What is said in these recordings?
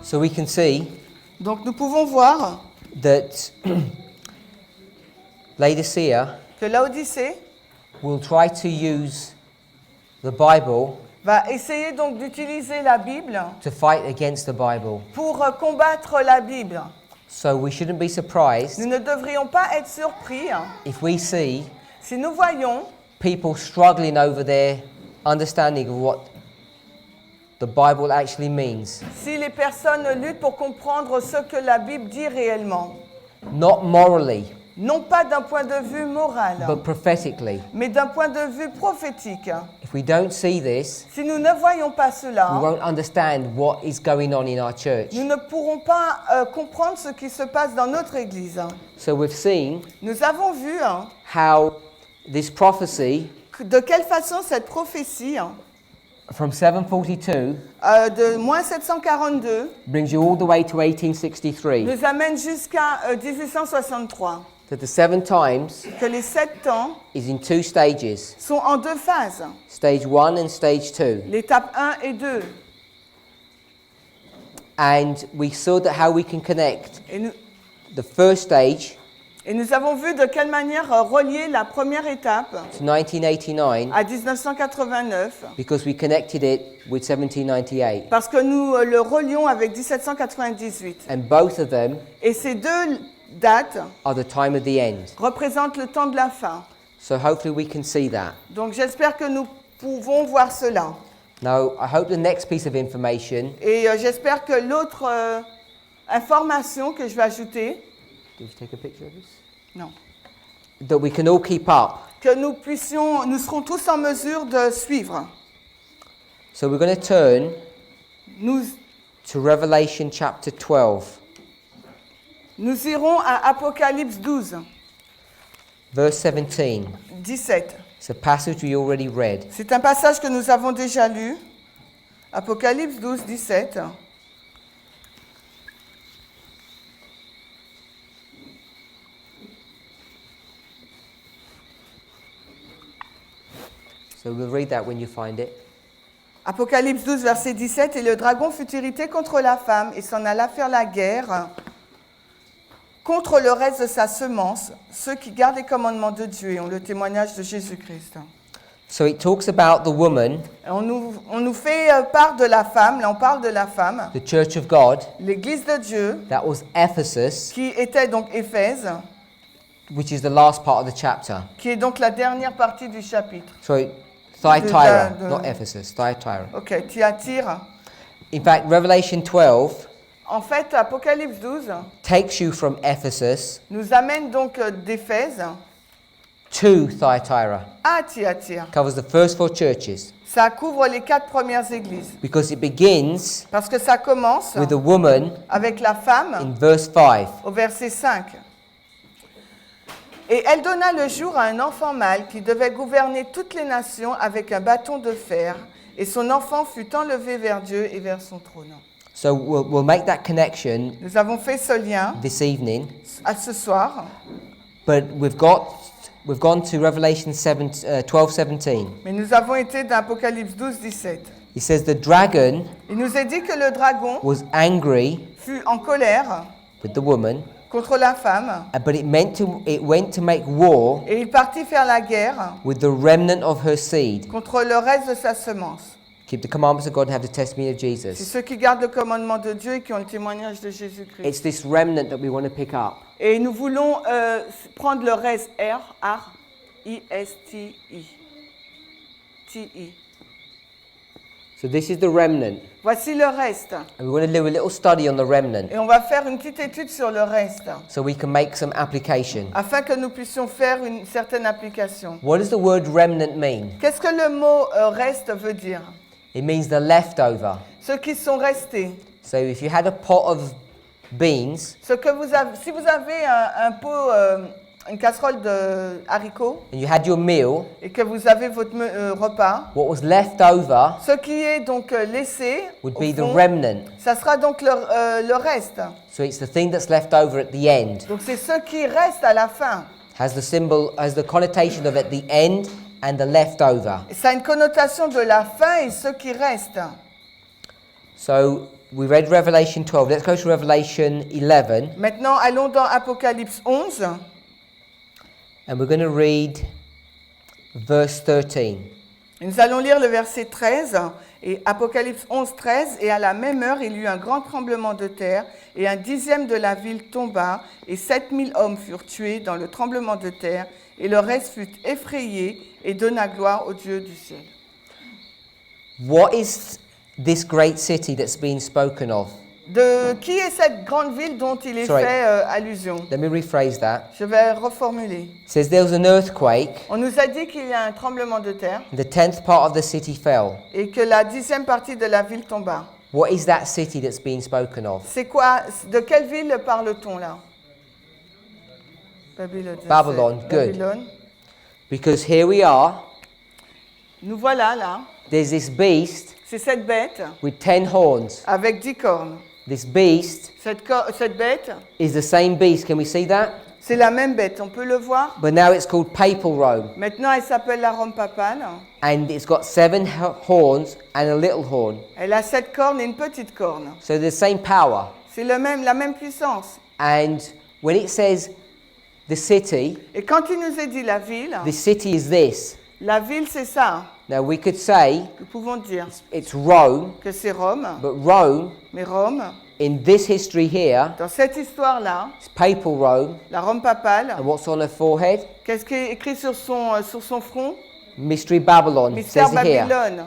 So we can see Donc nous pouvons voir that Laodicea que Laodicée will try to use the Bible va essayer donc d'utiliser la Bible to fight against the Bible. pour combattre la Bible. So we shouldn't be surprised Nous ne devrions pas être surpris if we see si nous voyons people struggling over their understanding of what the Bible actually means. si les personnes luttent pour comprendre ce que la Bible dit réellement. Not morally, Non pas d'un point de vue moral, but prophetically. mais d'un point de vue prophétique. If we don't see this, Si nous ne voyons pas we cela, won't understand what is going on in our church. nous ne pourrons pas comprendre ce qui se passe dans notre Église. So we've seen Nous avons vu how this prophecy de quelle façon cette prophétie from 742 de moins 742 brings you all the way to 1863. nous amène jusqu'à 1863. That the 7 times Que les 7 temps is in 2 stages. sont en 2 phases, Stage 1 and stage 2. l'étape 1 et 2. And we saw that how we can connect Et nous, the first stage avons vu de quelle manière relier la première étape to 1989 à 1989, because we connected it with 1798. parce que nous le relions avec 1798. And both of them Et ces deux dates are the time of the end. représentent le temps de la fin. So hopefully we can see that. Donc j'espère que nous pouvons voir cela. Now, I hope the next piece of information. Et j'espère que l'autre information que je vais ajouter, Did you take a picture of this? non, That we can all keep up. que nous serons tous en mesure de suivre. So we're going to turn Nous to Revelation chapter 12, Nous irons à Apocalypse 12, verse 17. 17. It's a passage we already read. C'est un passage que nous avons déjà lu. Apocalypse 12, 17. So we'll read that when you find it. Apocalypse 12, verset 17. Et le dragon fut irrité contre la femme et s'en alla faire la guerre contre le reste de sa semence, ceux qui gardent les commandements de Dieu et ont le témoignage de Jésus-Christ. So it talks about the woman, Et on nous fait part de la femme, là on parle de la femme, the church of God, l'Église de Dieu, that was Ephesus, qui était donc Éphèse, which is the last part of the chapter. qui est donc la dernière partie du chapitre. Sorry, Thyatira, de- not Ephesus, Thyatira. Ok, Thyatire. In fact, Revelation 12 En fait, Apocalypse 12 takes you from Ephesus nous amène donc d'Éphèse to Thyatira. à Thyatire. Covers the first 4 churches Ça couvre les 4 premières églises. because it begins Parce que ça commence with a woman avec la femme in verse 5. au verset 5. Et elle donna le jour à un enfant mâle qui devait gouverner toutes les nations avec un bâton de fer, et son enfant fut enlevé vers Dieu et vers son trône. So we'll make that connection Nous avons fait ce lien this evening, à ce soir, but we've gone to Revelation 12:17. mais nous avons été dans Apocalypse 12, 17. It says the dragon Il nous est dit que le dragon was angry fut en colère with the woman, contre la femme, but it went to make war et il partit faire la guerre with the remnant of her seed. contre le reste de sa semence. Keep the commandments of God and have the testimony of C'est Jesus. ceux qui gardent le commandement de Dieu et qui ont le témoignage de Jésus-Christ. It's this remnant that we want to pick up. Et nous voulons prendre le reste, R-I-S-T-I. T-I. So this is the remnant. Voici le reste. And we want to do a little study on the remnant Et on va faire une petite étude sur le reste, so we can make some application. afin que nous puissions faire une certaine application. What does the word remnant mean? Qu'est-ce que le mot reste veut dire? It means the leftover. Ceux qui sont restés. So if you had a pot of beans Ce que vous avez, si vous avez un pot, une casserole de haricots, and you had your meal, et que vous avez votre repas, what was left over ce qui est donc laissé, would au be the fond, remnant. ça sera donc le reste. So it's the thing that's left over at the end. Donc c'est ce qui reste à la fin. Has the connotation of at the end and the leftover. Et ça a une connotation de la fin et ce qui reste. So we read Revelation 12. Let's go to Revelation 11, Maintenant, allons dans Apocalypse 11 and we're going to read verse 13. et nous allons lire le verset 13 et Apocalypse 11, 13. Et à la même heure, il y eut un grand tremblement de terre et 1/10 de la ville tomba et 7000 hommes furent tués dans le tremblement de terre et le reste fut effrayé et donna gloire au Dieu du ciel. What is this great city that's been spoken of? De qui est cette grande ville dont il est Sorry. fait allusion? Let me rephrase that. Je vais reformuler. It says there was an earthquake, On nous a dit qu'il y a un tremblement de terre and the 10th part of the city fell. et que la 10e partie de la ville tomba. What is that city that's been spoken of? C'est quoi? De quelle ville parle-t-on là? Babylone. Babylon, good. Babylone. Because here we are, Nous voilà là. there's this beast C'est cette bête with 10 horns. avec 10 cornes. This beast Cette bête, is the same beast. Can we see that? c'est la même bête. On peut le voir. But now it's called Papal Rome. Maintenant, elle s'appelle la Rome papale. And it's got 7 horns and a little horn. Elle a 7 cornes et une petite corne. So the same power. C'est la même puissance. And when it says the city, Et quand il nous est dit la ville, the city is this. la ville c'est ça. Now we could say Nous pouvons dire it's Rome, que c'est Rome. but Rome, Mais Rome, in this history here, dans cette histoire-là, it's Papal Rome. la Rome papale, And what's on her forehead? qu'est-ce qui est écrit sur son front? Mystery Babylon. It Mystère says here. Babylone.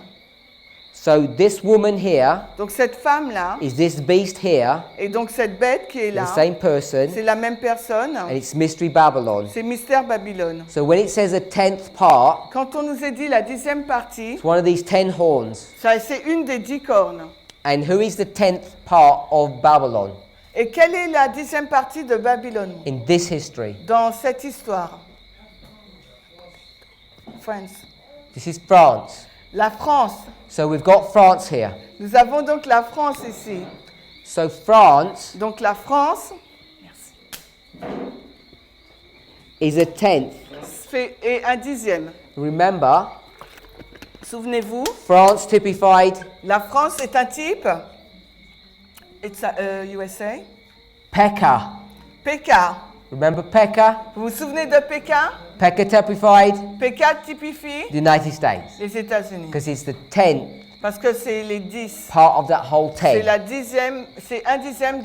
So this woman here Donc cette femme-là, is this beast here, et donc cette bête qui est the là, same person, c'est la même personne, and it's Mystery Babylon. c'est Mystère Babylone. So when it says a 10th part, Quand on nous a dit la 10e partie, it's one of these 10 horns. ça c'est une des 10 cornes. And who is the 10th part of Babylon Et quelle est la 10e partie de Babylone in this history? dans cette histoire? France. This is France. La France. So we've got France here. Nous avons donc la France ici. So France Donc la France is a 10th. est 1/10. Remember, Souvenez-vous, France typified la France est un type. It's USA. Pekka. Pekka. Remember Pekka? Vous vous souvenez de Pekka? Pekka typified Pekka typifie the United States les États-Unis. because it's the 10th Parce que c'est les 10. part of that whole C'est 10. la 10e, c'est 1/10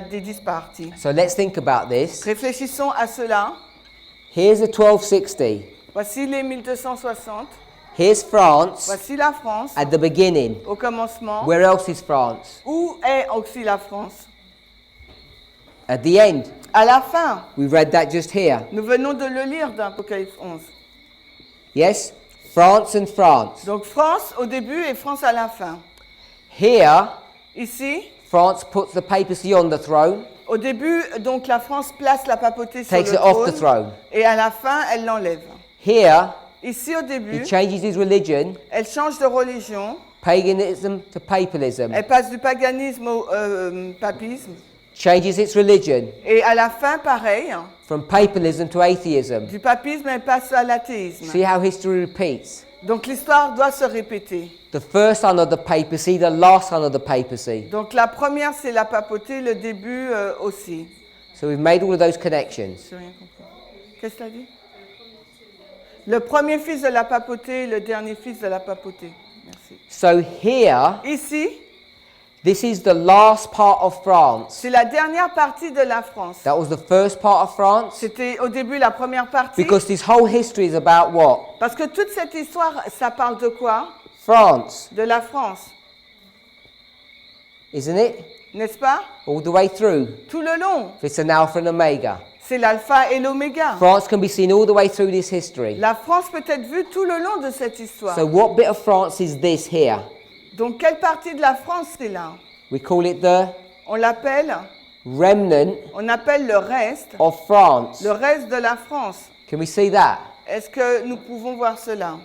des 10 parties. So let's think about this. Réfléchissons à cela. Here's a 1260. Voici les 1260. Here's France Voici la France at the beginning. au commencement. Where else is France? Où est aussi la France? At the end. À la fin. We read that just here. Nous venons de le lire dans Apocalypse 11. Yes? France and France. Donc France au début et France à la fin. Here, Ici, France puts the papacy on the throne, au début, donc la France place la papauté sur takes le it off the trône throne. et à la fin, elle l'enlève. Here, Ici au he début, changes his religion, elle change de religion, paganism to papalism. elle passe du paganisme au papisme Changes its religion et à la fin, pareil, from papalism to atheism. du papisme, elle passe à l'athéisme. See how history repeats? Donc l'histoire doit se répéter. The first son of the papacy, the last son of the papacy. Donc la première, c'est la papauté, le début aussi. So we've made all of those connections. J'ai rien compris. Qu'est-ce que tu as dit? Le premier fils de la papauté, le dernier fils de la papauté. Merci. So here, Ici, this is the last part of France. c'est la dernière partie de la France. That was the first part of France. C'était au début la première partie. Because this whole history is about what? Parce que toute cette histoire, ça parle de quoi? France, De la France. isn't it? N'est-ce pas? All the way through. Tout le long. It's an alpha and omega. C'est l'alpha et l'oméga. France can be seen all the way through this history. La France peut être vue tout le long de cette histoire. So what bit of France is this here? Donc quelle partie de la France c'est là? We call it the On l'appelle, remnant on appelle le reste of de la France. Can we see that? Est-ce que nous pouvons voir cela?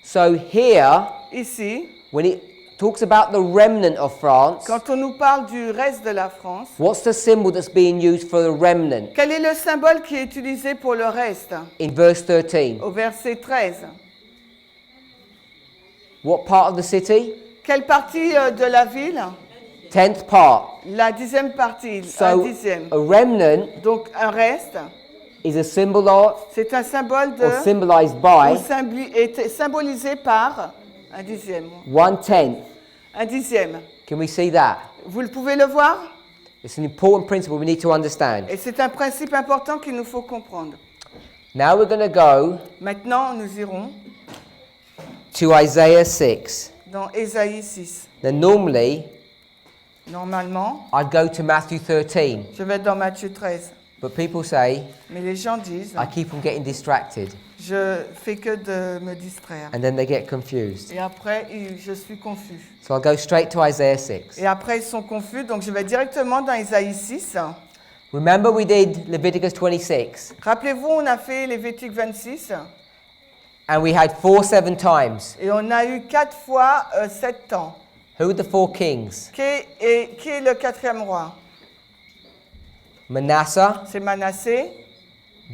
So here, Ici, when it talks about the remnant of France, quand on nous parle du reste de la France, what's the symbol that's being used for the remnant? quel est le symbole qui est utilisé pour le reste? In verse 13. Au verset 13. What part of the city? Quelle partie de la ville? 10th part. La 10e partie, un So 10e. a remnant Donc un reste, is a symbol of c'est un symbole de, or symbolized ou by est symbolisé par un 10e. 1/10. Un 10e. Can we see that? Vous le pouvez le voir? It's an important principle we need to understand. Et c'est un principe important qu'il nous faut comprendre. Now we're going to go Maintenant, nous irons to Isaiah 6. dans Ésaïe 6. Now normally Normalement, I'd go to Matthew 13, je vais dans Matthieu 13. but people say Mais les gens disent, I keep on getting distracted, je fais que de me distraire. and then they get confused. Et après, je suis confus. So I'll go straight to Isaiah 6. Et après, ils sont confus, donc je vais directement dans Ésaïe 6. Remember we did Leviticus 26, Rappelez-vous, on a fait Lévitique 26 and we had 4 times. et on a eu 4 fois 7 temps. Who are the 4 kings? Qui est le 4e roi? Manasseh, C'est Manassé,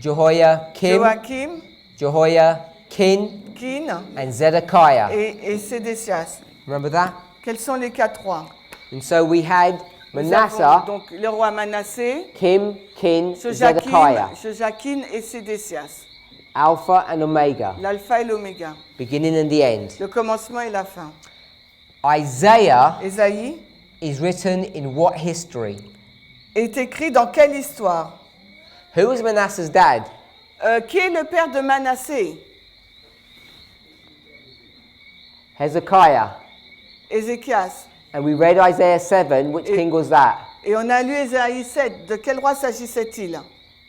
Jehoiakim, Jehoiakim, Kin and Zedekiah. et Sédécias. Remember that? Quels sont les 4 rois? And so we had Nous avons Manasseh, donc le roi Manassé, Kim, Kin, Joachim, Zedekiah, Joachim et Sédécias. Alpha and Omega, L'alpha et l'oméga. beginning and the end. Le commencement et la fin. Isaiah Ésaïe is written in what history? est écrit dans quelle histoire? Who was Manasseh's dad? Qui est le père de Manassé? Hezekiah. Ézéchias. And we read Isaiah 7. Which king was that? Et on a lu Ésaïe 7. De quel roi s'agissait-il?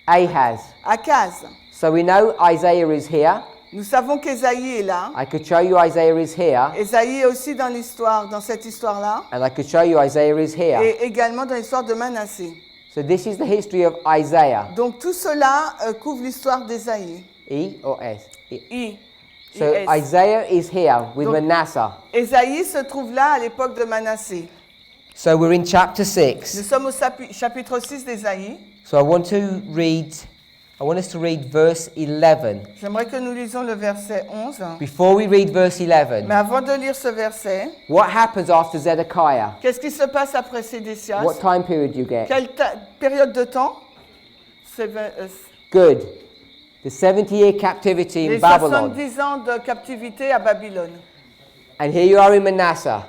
Ahaz. Akaz. So we know Isaiah is here. Nous savons qu'Ésaïe est là. I could show you Isaiah is here. Ésaïe est aussi dans l'histoire, dans cette histoire-là. And I could show you Isaiah is here. Et également dans l'histoire de Manassé. So this is the history of Isaiah. Donc tout cela couvre l'histoire d'Ésaïe. E or S? I. So I-S. Isaiah is here with Donc, Manasseh. Ésaïe se trouve là à l'époque de Manassé. So we're in chapter Nous 6. sommes au chapitre 6 d'Ésaïe. So I want us to read verse 11. J'aimerais que nous lisions le verset 11. Before we read verse 11, Mais avant de lire ce verset, what happens after Zedekiah? qu'est-ce qui se passe après Sédécias? What time period you get? Quelle période de temps? Good. The 70-year captivity in Les Babylon. 70 ans de captivité à Babylone. And here you are in Manasseh.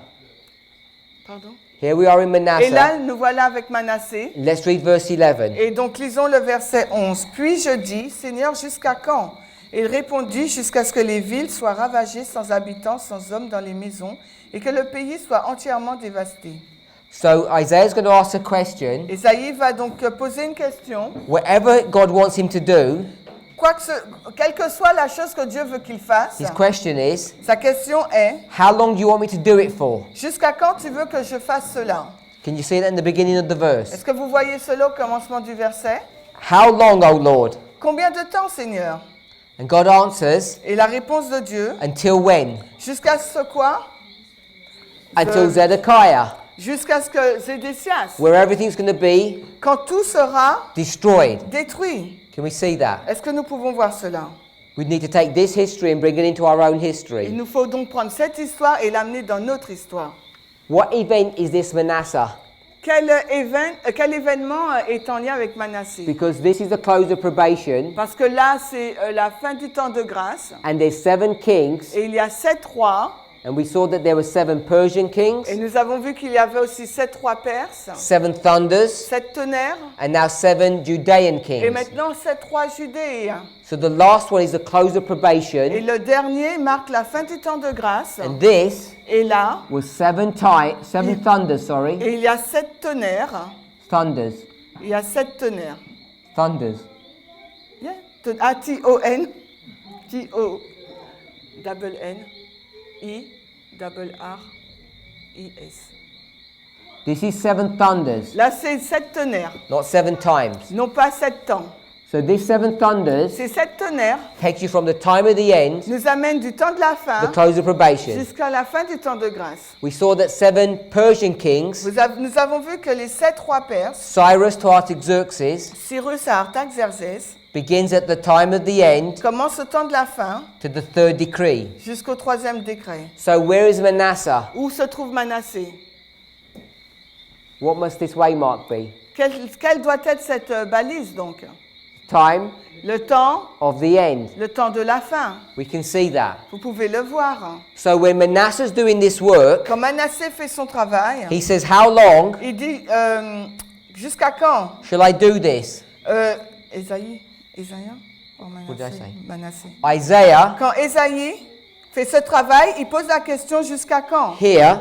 Pardon? Here we are in Et Manasseh. là, nous voilà avec Manassé. Let's read verse 11. Et donc, lisons le verset 11. Puis je dis, Seigneur, jusqu'à quand? Et il répondit, jusqu'à ce que les villes soient ravagées sans habitants, sans hommes dans les maisons, et que le pays soit entièrement dévasté. So Isaiah's going to ask a question. Ésaïe va donc poser une question. Whatever God wants him to do, Quelle que soit la chose que Dieu veut qu'il fasse, his question is, sa question est, how long do you want me to do it for? jusqu'à quand tu veux que je fasse cela? Can you see that in the beginning of the verse? Est-ce que vous voyez cela au commencement du verset? How long, O Lord? Combien de temps, Seigneur? And God answers, Et la réponse de Dieu, until when? jusqu'à ce quoi? Until Zedekiah, Jusqu'à ce que Sédécias, where everything's going to be quand tout sera destroyed. détruit. Can we see that? Est-ce que nous pouvons voir cela? We need to take this history and bring it into our own Il history. nous faut donc prendre cette histoire et l'amener dans notre histoire. What event is this Manasseh? Quel événement est en lien avec Manassé? Because this is the close of probation, Parce que là, c'est la fin du temps de grâce. and there's 7 kings, Et il y a 7 rois. and we saw that there were 7 Persian kings, Et nous avons vu qu'il y avait aussi 7 rois perses, 7 thunders, 7 tonnerres, and now 7 Judean et kings. maintenant 7 rois judéens. So the last one is the close of Et probation, le dernier marque la fin du temps de grâce. and this Et là, was 7 thunders, sorry. et il y a 7 tonnerres. Thunders. Il y a 7 tonnerres. Thunders. Yeah. A-T-O-N. T-O. Double N. I. Double R. I-S. This is 7 thunders, Là, c'est 7 tonnerres. not 7 times. Non pas 7 temps. So this 7 thunders Ces 7 tonnerres takes you from the time of the end, nous amènent du temps de la the fin close of probation. jusqu'à la fin du temps de grâce. We saw that 7 Persian kings, Nous avons vu que les 7 rois perses, Cyrus to Artaxerxes, Cyrus à Artaxerxès, begins at the time of the end commencent au temps de la fin to the 3rd decree. jusqu'au 3e décret. So where is Manasseh? Où se trouve Manassé? What must this waymark be? Quelle doit être cette balise donc? Time Le temps, of the end. le temps de la fin. We can see that. Vous pouvez le voir. So when Manasseh's doing this work, Quand Manassé fait son travail, he says, how long il dit jusqu'à quand? shall I do this? Isaiah ou What did I say? Manassé. Isaiah, Quand Ésaïe fait ce travail, il pose la question jusqu'à quand? here,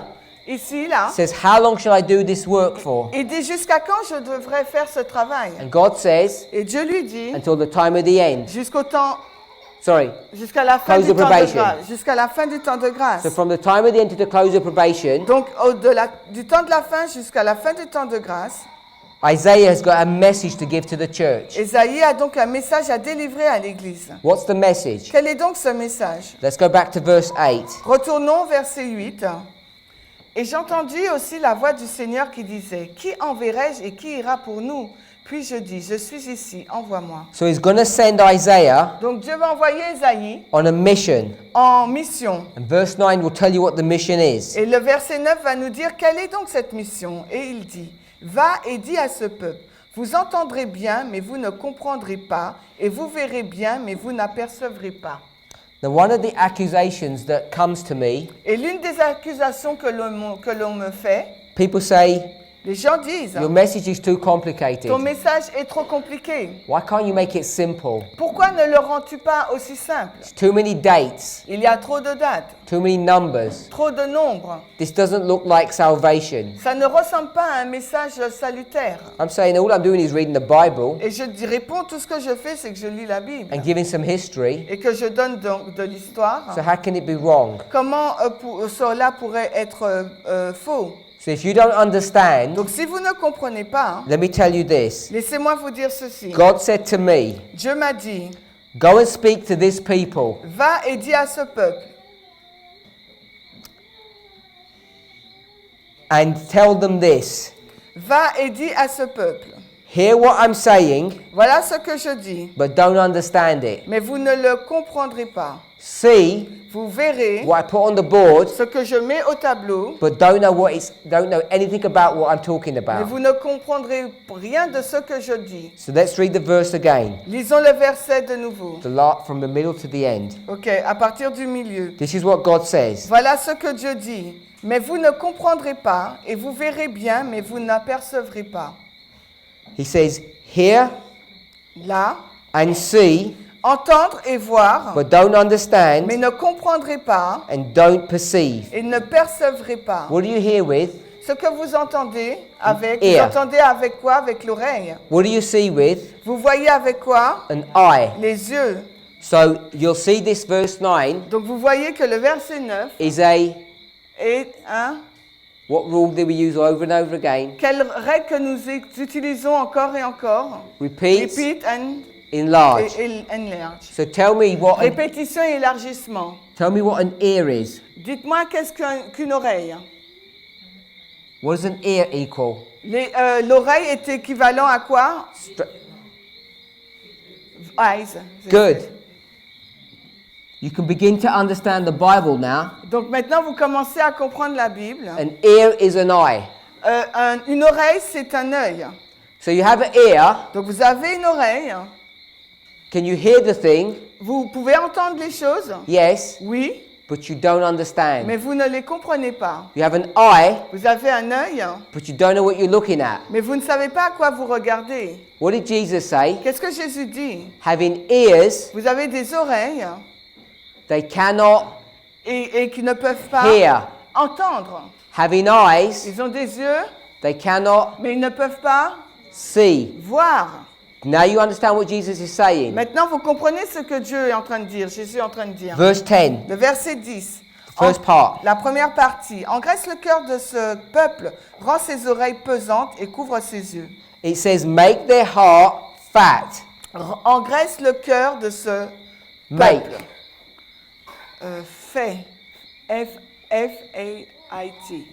Ici, là, says, how long shall I do this work for? il dit jusqu'à quand je devrais faire ce travail? And God says, Et Dieu lui dit until the time of the end. jusqu'au temps, Sorry. jusqu'à la fin Close du of temps de probation. grâce. Jusqu'à la fin du temps de grâce. So from the time of the end to the close of probation, Donc, du temps de la fin jusqu'à la fin du temps de grâce, Isaiah has got a message to give to the church. Ésaïe a donc un message à délivrer à l'Église. What's the message? Quel est donc ce message? Let's go back to verse 8. Retournons au verset 8. Et j'entendis aussi la voix du Seigneur qui disait, qui enverrai-je et qui ira pour nous? Puis je dis, je suis ici, envoie-moi. So he's going to send Isaiah Donc Dieu va envoyer Ésaïe on a mission. en mission. And verse 9 will tell you what the mission is. Et le verset 9 va nous dire quelle est donc cette mission. Et il dit, va et dis à ce peuple, vous entendrez bien, mais vous ne comprendrez pas, et vous verrez bien, mais vous n'apercevrez pas. Now, one of the accusations that comes to me, Et l'une des accusations que l'on me fait, people say, les gens disent, your message is too complicated. ton message est trop compliqué. Why can't you make it simple? Pourquoi ne le rends-tu pas aussi simple? It's too many dates, Il y a trop de dates, too many numbers. trop de nombres. This doesn't look like salvation. Ça ne ressemble pas à un message salutaire. I'm saying all I'm doing is reading the Bible Et je réponds, tout ce que je fais, c'est que je lis la Bible. and giving some history. Et que je donne donc de l'histoire. So how can it be wrong? Comment cela pourrait être faux? So if you don't understand, Donc si vous ne comprenez pas, let me tell you this. laissez-moi vous dire ceci. God said to me, Dieu m'a dit, go and speak to this people. va et dis à ce peuple. And tell them this. Va et dis à ce peuple. Hear what I'm saying, Voilà ce que je dis, but don't understand it. mais vous ne le comprendrez pas. See Vous verrez what I put on the board, ce que je mets au tableau, but don't know anything about what I'm talking mais about. vous ne comprendrez rien de ce que je dis. So let's read the verse again. Lisons le verset de nouveau. From the middle to the end. Ok, à partir du milieu. This is what God says. Voilà ce que Dieu dit. Mais vous ne comprendrez pas, et vous verrez bien, mais vous n'apercevrez pas. He says, hear Là, and see, entendre et voir, but don't understand mais ne comprendrez pas, and don't perceive. et ne percevrez pas. What do you hear with? Ce que vous entendez avec, Ear. vous entendez avec quoi? Avec l'oreille. What do you see with? Vous voyez avec quoi? An eye. Les yeux. So you'll see this verse 9 Donc vous voyez que le verset 9 is a, est un... what rule do we use over and over again? Quelle règle que nous utilisons encore et encore? Repeat, Repeat and enlarge. enlarge. So tell me what Répétition et élargissement. an ear is. Dites-moi qu'est-ce qu'une oreille? What does an ear equal? L'oreille est équivalent à quoi? Eyes. Good. You can begin to understand the Bible now. Donc maintenant, vous commencez à comprendre la Bible. An ear is an eye. Une oreille, c'est un œil. So you have an ear. Donc vous avez une oreille. Can you hear the thing? Vous pouvez entendre les choses. Yes, Oui, but you don't understand. mais vous ne les comprenez pas. You have an eye, Vous avez un œil, but you don't know what you're looking at. mais vous ne savez pas à quoi vous regardez. What did Jesus say? Qu'est-ce que Jésus dit? Having ears, Vous avez des oreilles they cannot et qui ne peuvent pas hear. entendre. Having eyes, Ils ont des yeux, they cannot mais ils ne peuvent pas see. voir. Now you understand what Jesus is saying. Maintenant, vous comprenez ce que Dieu est en train de dire, Jésus est en train de dire. Verse 10, Le verset 10. the first part. La première partie. Engraisse le cœur de ce peuple, rend ses oreilles pesantes et couvre ses yeux. It says, make their heart fat. Engraisse le cœur de ce Make. peuple. Fait. F-A-I-T.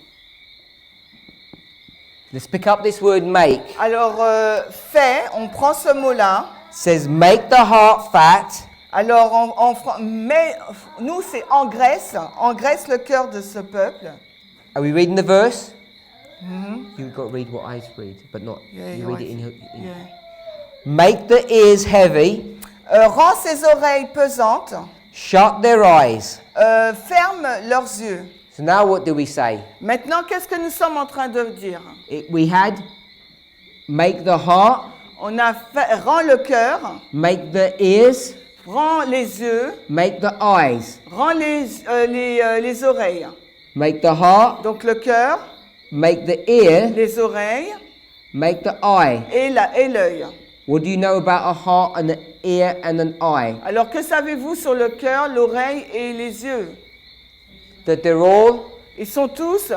Let's pick up this word make. Alors, fait, on prend ce mot-là. It says, make the heart fat. Alors, mais nous, c'est engraisse le cœur de ce peuple. Are we reading the verse? You've got to read what I read, but not. Yeah, you you're read it in. Yeah. Make the ears heavy. Rends ses oreilles pesantes. Shut their eyes. Ferme leurs yeux. So now what do we say? Maintenant, qu'est-ce que nous sommes en train de dire? We had make the heart, On a fait, rend le cœur, make the ears, rend les yeux, make the eyes. rend les oreilles. Make the heart, Donc le cœur, make the ear, les oreilles make the eye. et l'œil. What do you know about a heart and an ear and an eye? Alors que savez-vous sur le cœur, l'oreille et les yeux? That they're all Ils sont tous,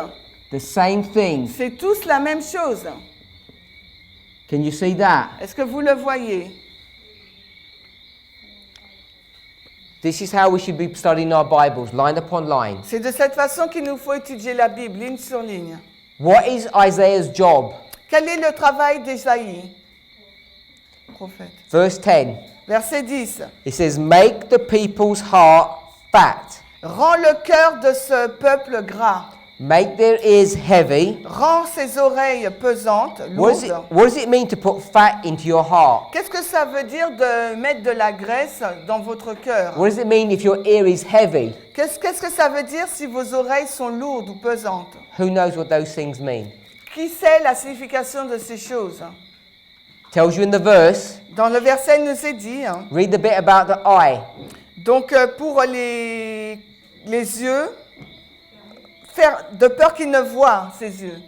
the same thing. c'est tous la même chose. Can you see that? Est-ce que vous le voyez? This is how we should be studying our Bibles, line upon line. C'est de cette façon qu'il nous faut étudier la Bible, ligne sur ligne. What is Isaiah's job? Quel est le travail d'Ésaïe? Prophète. Verse 10. Verset 10. It says, make the people's heart fat. Rends le cœur de ce peuple gras. Make their ears heavy. Rends ses oreilles pesantes, What lourdes. does it mean to put fat into your heart? Qu'est-ce que ça veut dire de mettre de la graisse dans votre cœur? What does it mean if your ear is heavy? Qu'est-ce que ça veut dire si vos oreilles sont lourdes ou pesantes? Who knows what those things mean? Qui sait la signification de ces choses? Tells you in the verse. Dans le verset, il nous est dit, Read the bit about the eye. donc pour les yeux, faire de peur qu'ils ne voient ses yeux,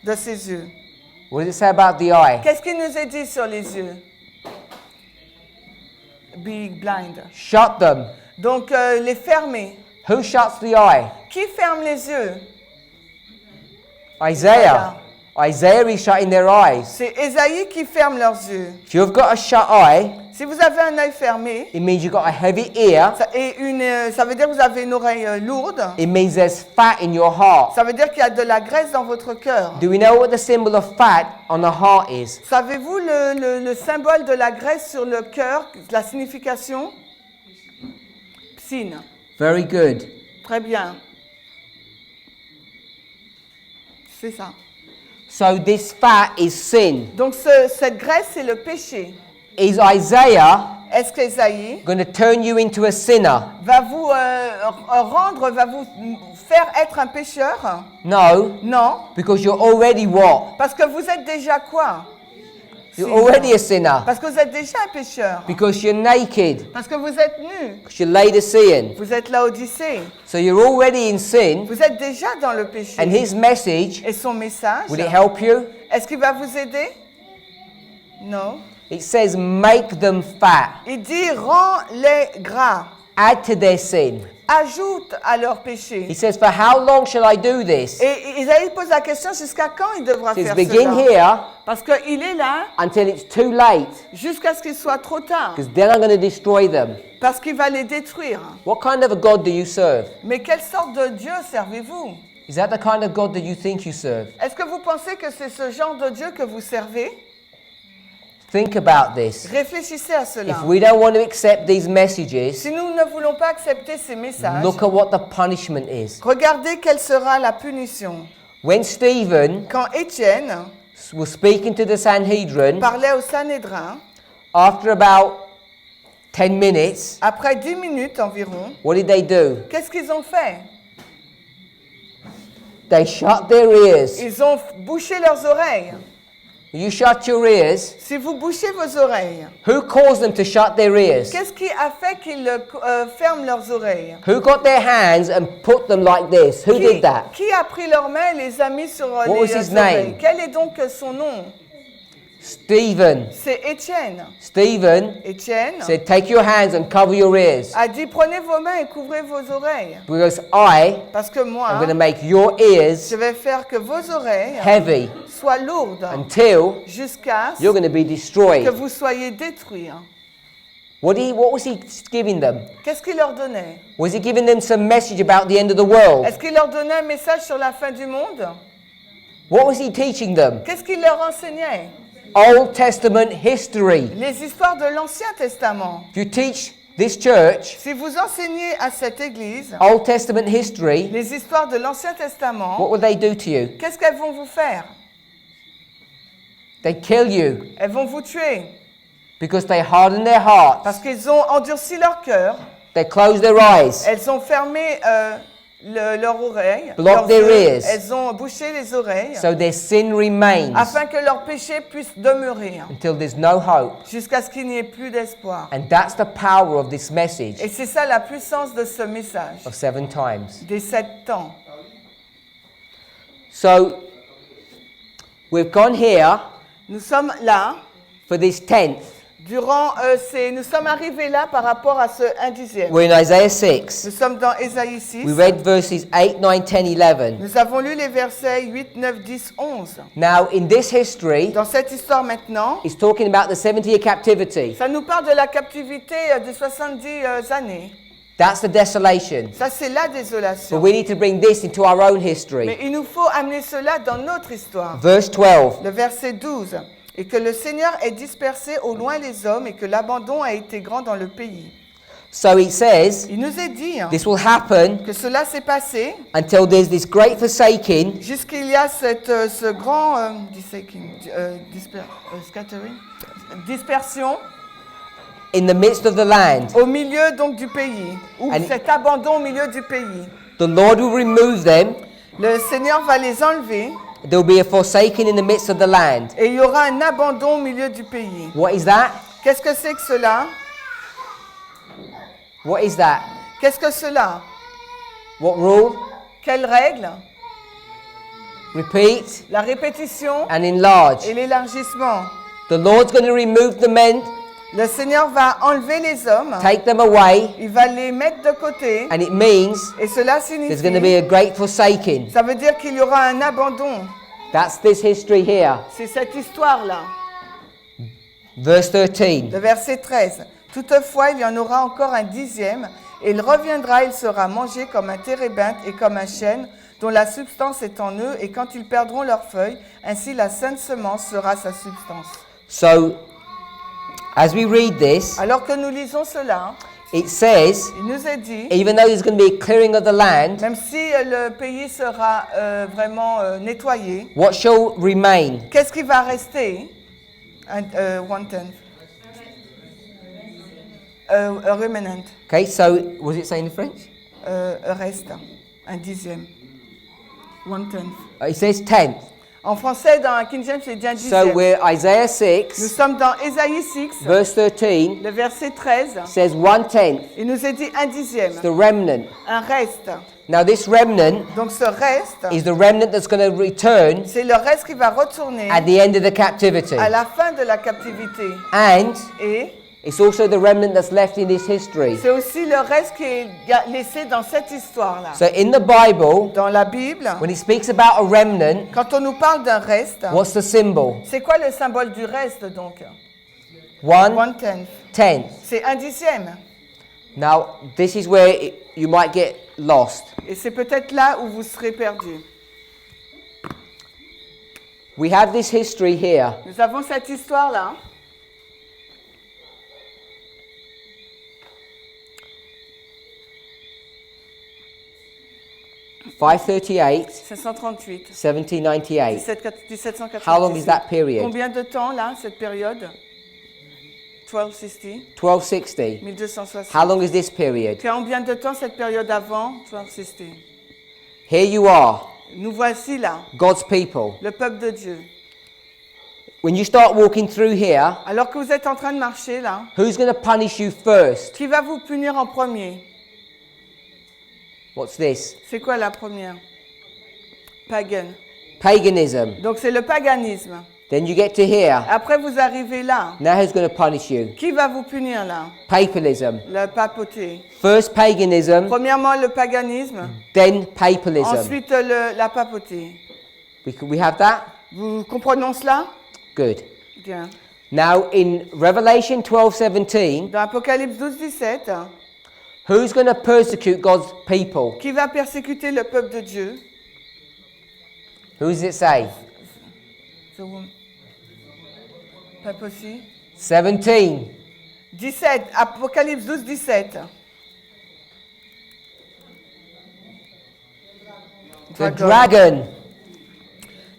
de ses yeux. What does it say about the eye? Qu'est-ce qu'il nous est dit sur les yeux? Be blind. Shut them. Donc les fermer. Who shuts the eye? Qui ferme les yeux? Isaiah. Isaiah is shutting their eyes. C'est Ésaïe qui ferme leurs yeux. If you've got a shut eye, Si vous avez un œil fermé, it means you've got a heavy ear. ça veut dire que vous avez une oreille lourde. It means there's fat in your heart. Ça veut dire qu'il y a de la graisse dans votre cœur. Do we know what the symbol of fat on the heart is? Savez-vous le symbole de la graisse sur le cœur, la signification? Psine. Very good. Très bien. C'est ça. So this fat is sin. Donc cette graisse, c'est le péché. Is Isaiah Est-ce qu'Ésaïe going to turn you into a sinner? va vous va vous faire être un pécheur? No, Non, because you're already what? parce que vous êtes déjà quoi? You're already a sinner. Parce que vous êtes déjà un pécheur. Because you're naked. Parce que vous êtes nu. Because you're Laodicean. Vous êtes Laodicée. So you're already in sin. Vous êtes déjà dans le péché. And his message, Et son message, will it help you? est-ce qu'il va vous aider? Non. It says, make them fat. Il dit, rends-les gras. Add to their sin. Ajoute à leur péché. He says, for how long shall I do this? Et Isaïe pose la question, jusqu'à quand il devra It says, faire begin cela? here Parce qu'il est là until it's too late. jusqu'à ce qu'il soit trop tard. Because then I'm going to destroy them. Parce qu'il va les détruire. What kind of a God do you serve? Mais quelle sorte de Dieu servez-vous? Is that the kind of God that you think you serve? Est-ce que vous pensez que c'est ce genre de Dieu que vous servez? Think about this. Réfléchissez à cela. If we don't want to accept these messages, Si nous ne voulons pas accepter ces messages, look at what the punishment is. regardez quelle sera la punition. When Stephen Quand Étienne was speaking to the Sanhedrin, parlait au Sanhédrin, after about 10 minutes, après 10 minutes environ, what did they do? qu'est-ce qu'ils ont fait? They shut their ears. Ils ont bouché leurs oreilles. You shut your ears. Si vous bouchez vos oreilles, Who caused them to shut their ears? qu'est-ce qui a fait qu'ils ferment leurs oreilles? Who got their hands and put them like this? Who did that? Qui a pris leurs mains et les a mis sur was les his oreilles? name? Quel est donc son nom? Stephen. C'est Étienne. Stephen Étienne said, take your hands and cover your ears. a dit, prenez vos mains et couvrez vos oreilles. Because I Parce que moi, am going to make your ears je vais faire que vos oreilles heavy soient lourdes until jusqu'à you're going to be que destroyed. vous soyez détruits. What was he giving them? Qu'est-ce qu'il leur donnait? Was he giving them some message about the end of the world? Est-ce qu'il leur donnait un message sur la fin du monde? What was he teaching them? Qu'est-ce qu'il leur enseignait? Old Testament history. Les histoires de l'Ancien Testament. If you teach This church, Si vous enseignez à cette église Old Testament history, les histoires de l'Ancien what Testament, will they do to you? qu'est-ce qu'elles vont vous faire? They kill you Elles vont vous tuer because they harden their parce hearts. qu'ils ont endurci leur cœur, They close their eyes. elles ont fermé leur oreille, Block leurs their yeux, ears. elles ont bouché les oreilles So their sin remains afin que leur péché puisse demeurer until there's no hope. jusqu'à ce qu'il n'y ait plus d'espoir. And that's the power of this message Et c'est ça la puissance de ce message, of 7 times. des 7 temps. So we've gone here Nous sommes là, for this 10th. nous sommes arrivés là par rapport à ce 1/10. We're in Isaiah 6. Nous sommes dans Ésaïe 6. We read verses 8, 9, 10, 11. Nous avons lu les versets 8, 9, 10, 11. Now, in this history, Dans cette histoire maintenant, it's talking about the 70-year captivity. ça nous parle de la captivité des 70 années. That's the desolation. Ça, c'est la But désolation. we need to bring this into our own Mais history. il nous faut amener cela dans notre histoire. Verse 12. Le verset 12. Et que le Seigneur ait dispersé au loin les hommes et que l'abandon a été grand dans le pays. So it says, Il nous est dit this will happen que cela s'est passé until there's this great forsaking jusqu'il y a ce grand dispersion in the midst of the land. au milieu donc du pays, ou And- cet abandon au milieu du pays. The Lord will remove them. Le Seigneur va les enlever There will be a forsaking in the midst of the land. et il y aura un abandon au milieu du pays. What is that? Qu'est-ce que c'est que cela? What is that? Qu'est-ce que cela? What rule? Quelle règle? Repeat La répétition and enlarge. et l'élargissement. The Lord's going to remove the men, Le Seigneur va enlever les hommes, take them away, il va les mettre de côté and it means et cela there's going to be signifie, a great forsaking. ça veut dire qu'il y aura un abandon. That's this history here. C'est cette histoire-là. Verse 13. Le verset 13. Toutefois, il y en aura encore un 10e, et il reviendra, il sera mangé comme un térébinthe et comme un chêne, dont la substance est en eux, et quand ils perdront leurs feuilles, ainsi la sainte semence sera sa substance. So, as we read this, Alors que nous lisons cela, it says, il nous est dit, even though there's going to be a clearing of the land, même si le pays sera vraiment nettoyé, what shall remain? qu'est-ce qui va rester? One tenth. A remnant. Okay, so, what does it say in French? Un reste. Un 10e. One tenth. It says 10th. En français, dans King James, c'est dit un 10e. So, we're Isaiah Nous 6, sommes dans Ésaïe 6, verse 13, le verset 13. says 1/10, Il nous est dit un 10e, the remnant. un reste. Now, this remnant Donc ce reste, is the remnant that's going to return c'est le reste qui va retourner at the end of the captivity. à la fin de la captivité. And Et it's also the remnant that's left in this history. c'est aussi le reste qui est laissé dans cette histoire-là. So, in the Bible, Dans la Bible, when it speaks about a remnant, quand on nous parle d'un reste, what's the symbol? c'est quoi le symbole du reste donc? 1/10. One tenth. C'est un 10e. Now, this is where you might get lost. Et c'est peut-être là où vous serez perdus. We have this history here. Nous avons cette histoire-là. (538) 538. 1798. 1798. How long is that period? Combien de temps là, cette période? 1260. 1260. 1260. How long is this period? Combien de temps cette période avant 1260? Here you are, Nous voici là, God's people. le peuple de Dieu. When you start walking through here, Alors que vous êtes en train de marcher là, who's going to punish you first? qui va vous punir en premier? What's this? C'est quoi la première? Pagan. Paganism. Donc c'est le paganisme. Then you get to here. Après vous arrivez là. Now who's going to punish you? Qui va vous punir là? Papalism. La papauté. First paganism, Premièrement le paganisme, then papalism. ensuite la papauté. We have that? Vous comprenez cela? Good. Bien. Now in Revelation 12:17, Dans Apocalypse 12, 17, who's going to persecute God's people? qui va persécuter le peuple de Dieu? Who does it say? Pas possible. 17. 17, Apocalypse 12, 17. The dragon.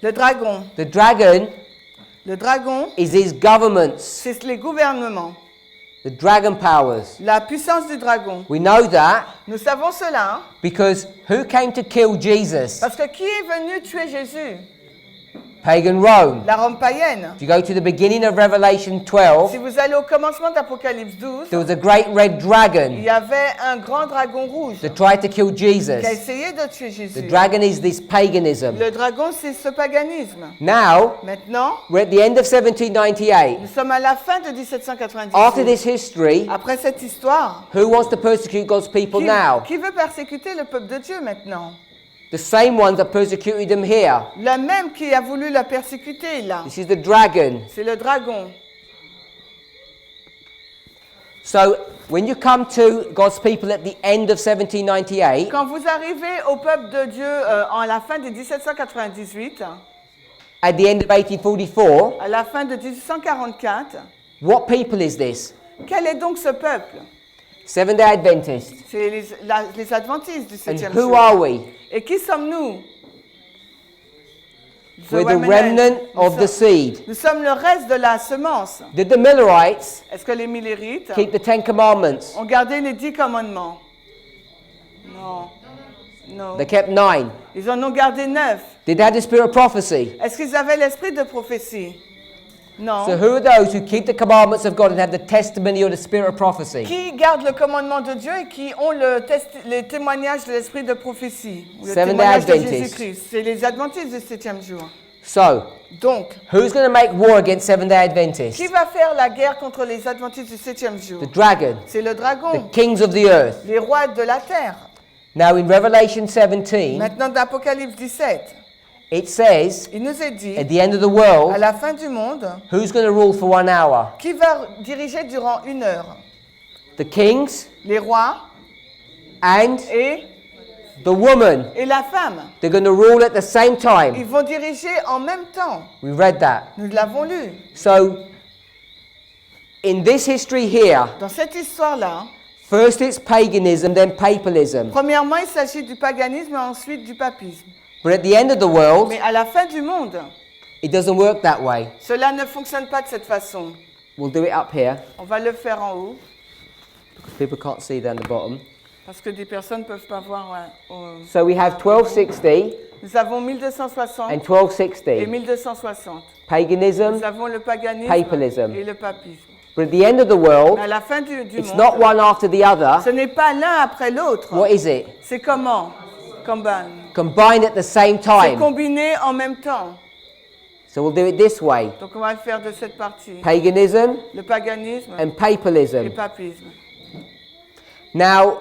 Le dragon. The dragon Le dragon, is his governments, c'est les gouvernements. the dragon powers. La puissance du dragon. We know that Nous savons cela, hein, because who came to kill Jesus? parce que qui est venu tuer Jésus? Pagan Rome. La Rome païenne. If you go to the beginning of Revelation Si 12, vous allez au commencement d'Apocalypse 12, there was a great red il dragon y avait un grand dragon rouge that tried to kill qui a Jesus. essayé de tuer Jésus. The dragon is this paganism. Le dragon, c'est ce paganisme. Now, Maintenant, we're at the end of 1798. nous sommes à la fin de 1798. After this history, Après cette histoire, who wants to persecute God's people now? qui veut persécuter le peuple de Dieu maintenant? The same ones that persecuted them here. Le même qui a voulu la persécuter là. This is the dragon. C'est le dragon. So, when you come to God's people at the end of 1798, Quand vous arrivez au peuple de Dieu en la fin de 1798, at the end of 1844, à la fin de 1844, what people is this? quel est donc ce peuple? Seventh-day Adventists. C'est les adventistes du And 7e who jour. are we? Et qui sommes-nous? We're the remnant of the seed. Nous sommes le reste de la semence. Did the Millerites Est-ce que les Millérites keep the Ten Commandments? ont gardé les 10 commandements? Non. Non. They kept 9. Ils en ont gardé 9. Did they have the spirit of prophecy? Est-ce qu'ils avaient l'esprit de prophétie? Non. So who are those who keep the commandments of God and have the testimony or the spirit of prophecy? Qui gardent le commandement de Dieu et qui ont les témoignages de l'esprit de prophétie? Ou le Seventh-day témoignage de Adventists. Jésus-Christ. C'est les adventistes du 7e jour. So, Donc, who's going to make war against Seventh-day Adventists? qui va faire la guerre contre les adventistes du 7e jour? The dragon, C'est le the dragon, kings of the earth. les rois de la terre. Now in Revelation 17, Maintenant, d'Apocalypse 17, it says, il nous est dit, at the end of the à world, la fin du monde, who's going to rule for 1 hour? qui va diriger durant 1 heure? The kings Les rois and et the woman. la femme. They're going to rule at the same Ils time. vont diriger en même temps. We read that. Nous l'avons lu. So, in this history here, Dans cette histoire-là, first it's paganism, then papalism. premièrement, il s'agit du paganisme et ensuite du papisme. But at the end of the world, Mais à la fin du monde, it doesn't work that way. cela ne fonctionne pas de cette façon. We'll do it up here. On va le faire en haut, People can't see down the bottom. parce que des personnes ne peuvent pas voir. So we have 1260 Nous avons 1260 and et 1260. 1260. Paganism, Nous avons le paganisme Papalism. et le papisme. but at the end of the world, Mais à la fin du it's monde, not one after the other. ce n'est pas l'un après l'autre. What is it? C'est comment? Combined at the same C'est time. combiné en même temps. So we'll do it this way. Donc on va le faire de cette partie. Paganism Le paganisme and et papalism. le papisme. Now,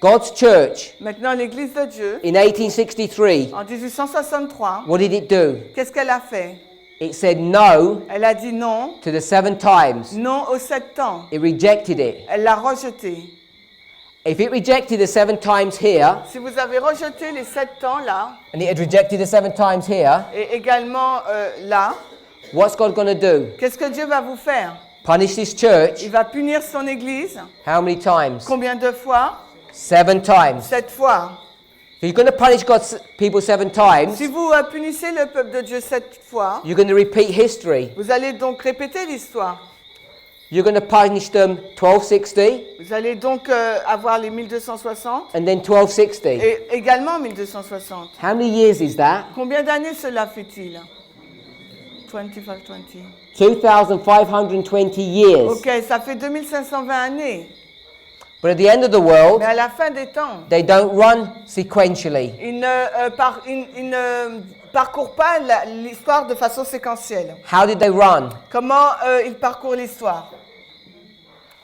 God's church Maintenant, l'Église de Dieu, in 1863, en 1863, what did it do? qu'est-ce qu'elle a fait? It said no Elle a dit non, to the 7 times. non aux 7 temps. It rejected it. Elle l'a rejeté. If it rejected the 7 times here, Si vous avez rejeté les 7 temps là, and it had rejected the 7 times here, et également là, what's God going to do? qu'est-ce que Dieu va vous faire? Punish this church? Il va punir son Église. How many times? Combien de fois? 7 times. 7 fois. If you're going to punish God's people 7 times, Si vous punissez le peuple de Dieu 7 fois, you're going to repeat history. vous allez donc répéter l'histoire. You're going to punish them 1260 Vous allez donc avoir les 1260 and then 1260. et également 1260. How many years is that? Combien d'années cela fait-il? 2520. 2,520 years. Ok, ça fait 2520 années. But at the end of the world, Mais à la fin des temps, they don't run sequentially. il ne parcourt pas l'histoire de façon séquentielle. How did they run? Comment il parcourt l'histoire?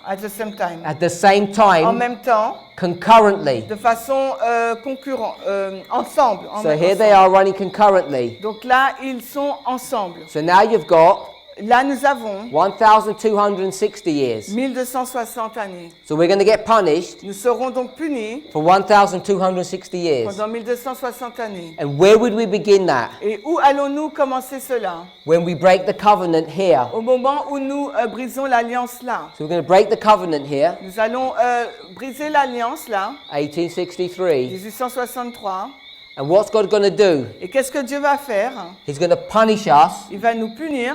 At the same time. At the same En time, même temps, concurrently. de façon concurrente, ensemble. So here they are running concurrently. Donc là, ils sont ensemble. So now you've got Là, nous avons 1,260 years. 1260 années. So we're going to get punished Nous serons donc punis for 1,260 years. pendant 1260 années. And where would we begin that? Et où allons-nous commencer cela? When we break the covenant here. Au moment où nous brisons l'alliance là. So we're going to break the covenant here, Nous allons briser l'alliance là, 1863. 1863. And what's God going to do? Et qu'est-ce que Dieu va faire? He's going to punish us Il va nous punir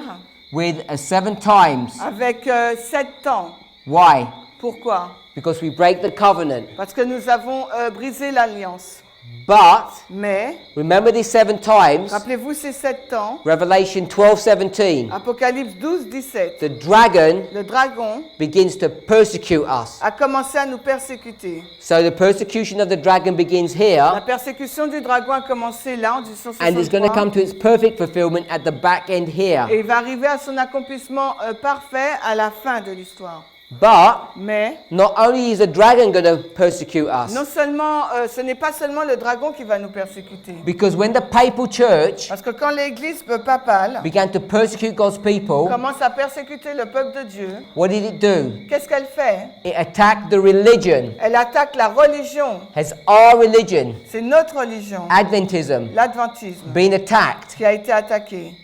with 7 times. avec 7 temps. Why? Pourquoi? Because we break the covenant. Parce que nous avons brisé l'alliance. But Mais, remember these 7 times. rappelez-vous ces 7 temps, Revelation 12:17. Apocalypse 12, 17, The dragon le dragon begins to persecute us. a commencé à nous persécuter. So the persecution of the dragon begins La here, persécution du dragon a commencé là, en and it's going to 1863, come to its perfect fulfillment at the back end here. et il va arriver à son accomplissement parfait à la fin de l'histoire. But Mais, not only is the dragon going to persecute us, non seulement, ce n'est pas seulement le dragon qui va nous persécuter. because when the papal church Parce que quand l'église papale began to persecute God's people, commence à persécuter le peuple de Dieu, what did it do? qu'est-ce qu'elle fait? It attacked the religion. Elle attaque la religion. Has our religion, C'est notre religion, Adventism, l'adventisme, been attacked? qui a été attaquée.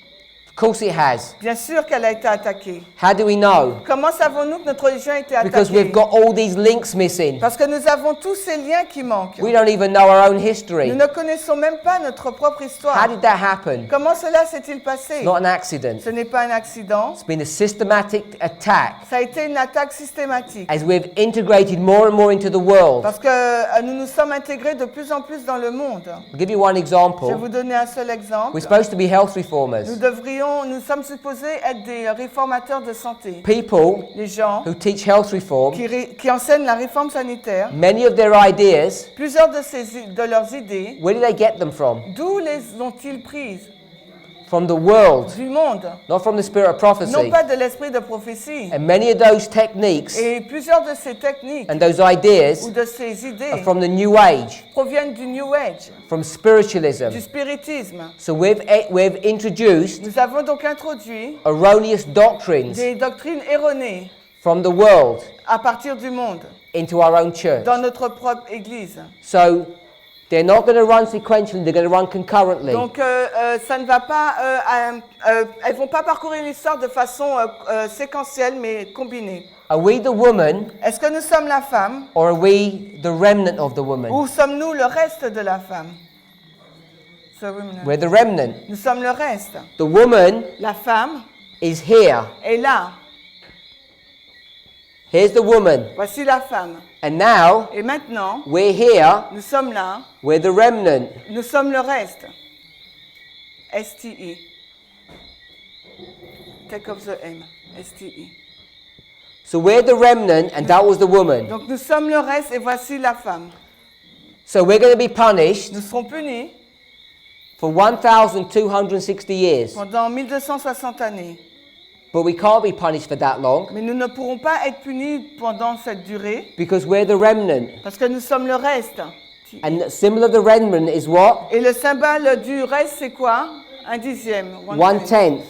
Of course it has. Bien sûr qu'elle a été attaquée. How do we know? Comment savons-nous que notre religion a été Because we've attaquée? got all these links missing. Parce que nous avons tous ces liens qui manquent. We don't even know our own Nous history. ne connaissons même pas notre propre How histoire. did that happen? Comment cela s'est-il passé? Not an accident. Ce n'est pas un accident. It's been a systematic attack Ça a été une attaque systématique. as we've integrated more and more into the world. Parce que nous nous sommes intégrés de plus en plus dans le monde. I'll give you one Je vais example. vous donner un seul exemple. We're supposed to be health reformers. Nous sommes supposés être des réformateurs de santé. People Les gens who teach health reform, qui enseignent la réforme sanitaire, many of their ideas, plusieurs de leurs idées, where did they get them from? d'où les ont-ils prises? From the world, Du monde, not from the spirit of non prophecy. pas de l'esprit de prophétie. And many of those techniques Et plusieurs de ces techniques and those ou ideas de ces are idées from the New Age, proviennent du New Age, from spiritualism. du spiritisme. So we've introduced Nous avons donc introduit erroneous doctrines des doctrines erronées from the world à partir du monde, into our own church. dans notre propre église. So they're not going to run sequentially, they're going to run concurrently. Donc ça ne va pas, elles vont pas parcourir l'histoire de façon séquentielle mais combinée. Are we the woman Est-ce que nous sommes la femme or are we the remnant of the woman? ou sommes-nous le reste de la femme? We're the remnant. Nous sommes le reste. The woman La femme is here. est là. Here's the woman. Voici la femme. And now Et maintenant, we're here. nous sommes là. We're the remnant. Nous sommes le reste. STE. Take off the M. STE. So we're the remnant and that was the woman. Donc nous sommes le reste et voici la femme. So we're going to be punished Nous serons punis for 1,260 years. pendant 1260 années. But we can't be punished for that long Mais nous ne pourrons pas être punis pendant cette durée because we're the remnant. parce que nous sommes le reste. And the symbol of the remnant is what? Et le symbole du reste, c'est quoi? Un dixième. 1/10.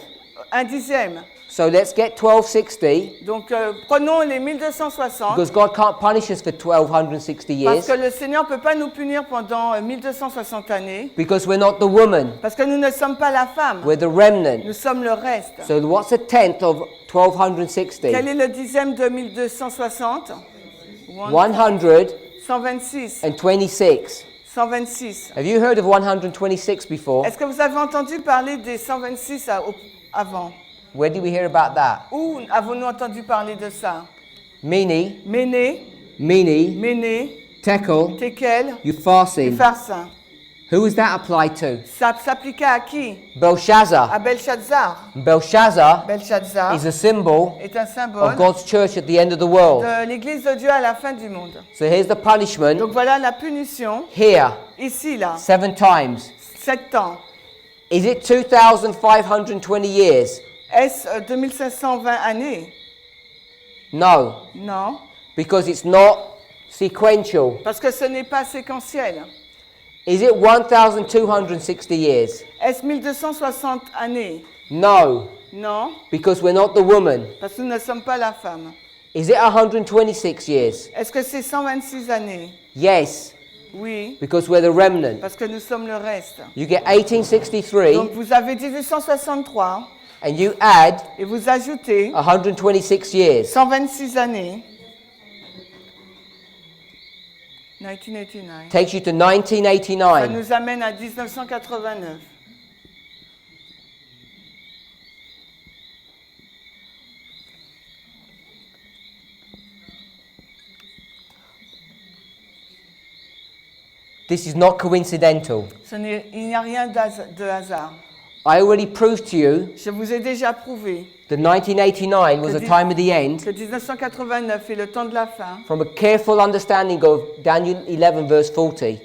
Un dixième. So let's get 1260 Donc prenons les 1260 because God can't punish us for 1,260 parce years que le Seigneur ne peut pas nous punir pendant 1260 années because we're not the woman. parce que nous ne sommes pas la femme. We're the remnant. Nous sommes le reste. So what's a tenth of 1,260? Quel est le dixième de 1260? 126. 126. 126. Have you heard of 126 before? Est-ce que vous avez entendu parler des 126 avant? Where did we hear about that? Où avons-nous entendu parler de ça? Mene, Méné, Mene, Tekel, Tekel, Upharsin. Upharsin. Who was that applied to? Ça s'appliquait à qui? Belshazzar. À Belshazzar. Belshazzar Belshazzar is a symbol est un of symbole God's church at the end of the world. de l'Église de Dieu à la fin du monde. So here's the punishment. Donc voilà la punition, Here, ici là, 7 times. 7 ans. Is it 2,520 years? Est-ce 2520 années? No, Non, because it's not sequential. parce que ce n'est pas séquentiel. Is it 1,260 years? Est-ce 1260 années? No, Non, Because we're not the woman. parce que nous ne sommes pas la femme. Is it 126 years? Est-ce que c'est 126 années? Yes, Oui, because we're the remnant. parce que nous sommes le reste. You get 1863 Donc vous avez 1863 and you add et vous ajoutez 126 years. 126 années. 1989. Takes you to Ça 1989. nous amène à 1989. This is not coincidental. Il n'y a rien de hasard. I already proved to you Je vous ai déjà prouvé that 1989 was the time of the end que 1989 est le temps de la fin. from a careful understanding of Daniel 11 verse 40.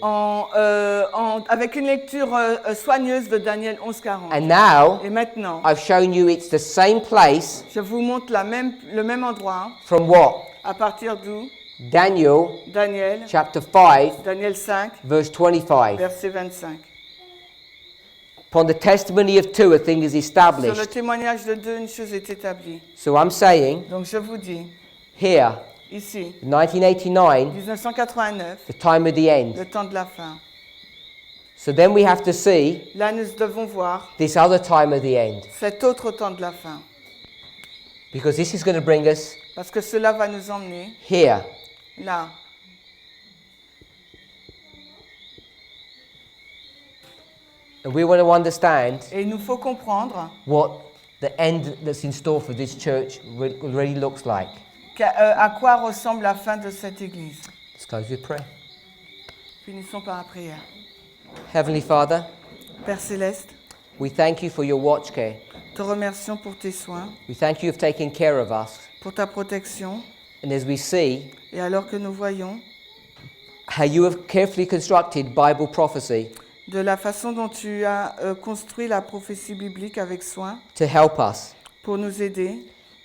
Avec une lecture soigneuse de Daniel 11:40. And now Et maintenant, I've shown you it's the same place je vous montre le même endroit from what? à partir d'où Daniel Daniel, chapter 5 Daniel 5, verse 25. verset 25. Upon the testimony of two, a thing is Sur le established. témoignage de deux, une chose est établie. So I'm saying Donc je vous dis, here, ici, 1989, 1989, the time of the end. le temps de la fin. So then we have to see Là, nous devons voir this other time of the end. cet autre temps de la fin. Because this is going to bring us Parce que cela va nous emmener here. là. And we want to understand Et il nous faut comprendre what the end that's in store for this church really looks like. à quoi ressemble la fin de cette église. Let's close with prayer. Finissons par la prière. Heavenly Father, Père Céleste, we thank you for your watch care. te remercions pour tes soins, We thank you for taking care of us. pour ta protection. And as we see Et alors que nous voyons how you have carefully constructed Bible prophecy de la façon dont tu as construit la prophétie biblique avec soin to help us, pour nous aider,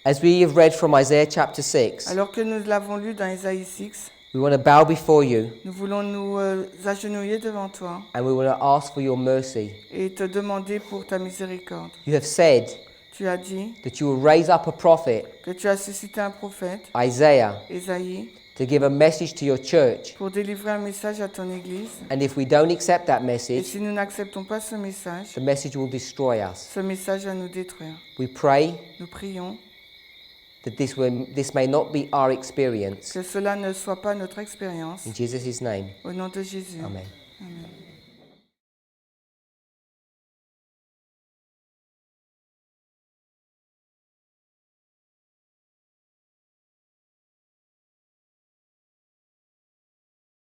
as we have read from Isaiah chapter 6, alors que nous l'avons lu dans Ésaïe 6, we want to bow before you nous voulons nous agenouiller devant toi and we want to ask for your mercy. et te demander pour ta miséricorde. You have said Tu as dit that you will raise up a prophet, que tu as suscité un prophète, Isaiah, Ésaïe, to give a message to your church. pour délivrer un message à ton Église. And if we don't accept that Et message, si nous n'acceptons pas ce message, the message will destroy us. ce message va nous détruire. We pray Nous prions that this may not be our experience. que cela ne soit pas notre expérience. In Jesus' name, Au nom de Jésus. amen.